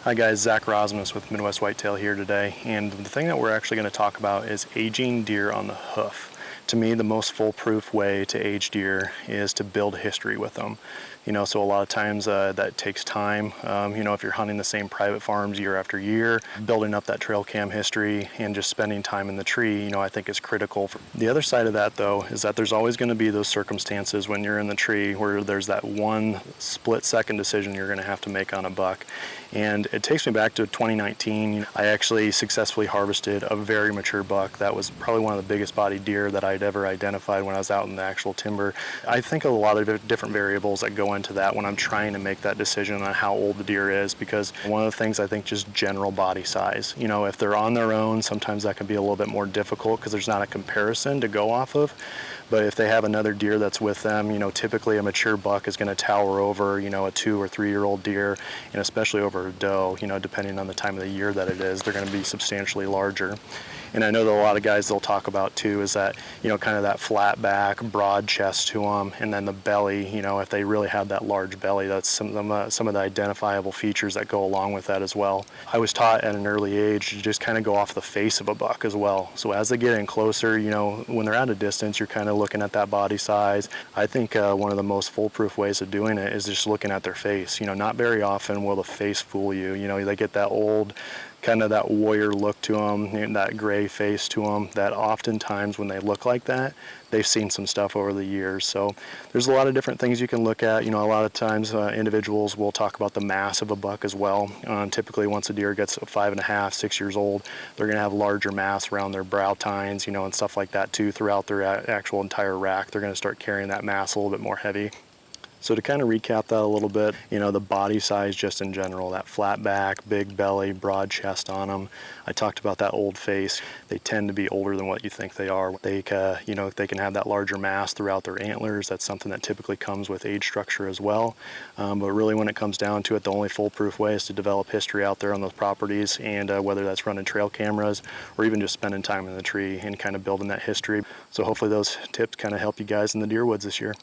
Hi guys, Zach Rosmus with Midwest Whitetail here today, and the thing that we're actually going to talk about is aging deer on the hoof. To me, the most foolproof way to age deer is to build history with them. So a lot of times that takes time. If you're hunting the same private farms year after year, building up that trail cam history and just spending time in the tree, I think is critical. The other side of that though is that there's always going to be those circumstances when you're in the tree where there's that one split second decision you're going to have to make on a buck. And it takes me back to 2019. I actually successfully harvested a very mature buck that was probably one of the biggest bodied deer that I'd ever identified when I was out in the actual timber. I think of a lot of different variables that go into that when I'm trying to make that decision on how old the deer is, because one of the things I think just general body size. If they're on their own, sometimes that can be a little bit more difficult because there's not a comparison to go off of. But if they have another deer that's with them, typically a mature buck is going to tower over, a 2 or 3 year old deer, and especially over a doe, depending on the time of the year that it is, they're going to be substantially larger. And I know that a lot of guys they'll talk about too is that, kind of that flat back, broad chest to them, and then the belly, if they really have that large belly, that's some of the identifiable features that go along with that as well. I was taught at an early age to just kind of go off the face of a buck as well. So as they get in closer, when they're at a distance, you're kind of looking at that body size. I think one of the most foolproof ways of doing it is just looking at their face. Not very often will the face fool you. They get that old, kind of that warrior look to them, and that gray face to them, that oftentimes when they look like that, they've seen some stuff over the years. So there's a lot of different things you can look at. A lot of times individuals will talk about the mass of a buck as well. Typically once a deer gets 5.5, 6 years old, they're going to have larger mass around their brow tines, and stuff like that too throughout their actual entire rack. They're going to start carrying that mass a little bit more heavy. So to kind of recap that a little bit, the body size just in general, that flat back, big belly, broad chest on them. I talked about that old face. They tend to be older than what you think they are. They can have that larger mass throughout their antlers. That's something that typically comes with age structure as well. But really when it comes down to it, the only foolproof way is to develop history out there on those properties, and whether that's running trail cameras or even just spending time in the tree and kind of building that history. So hopefully those tips kind of help you guys in the deer woods this year.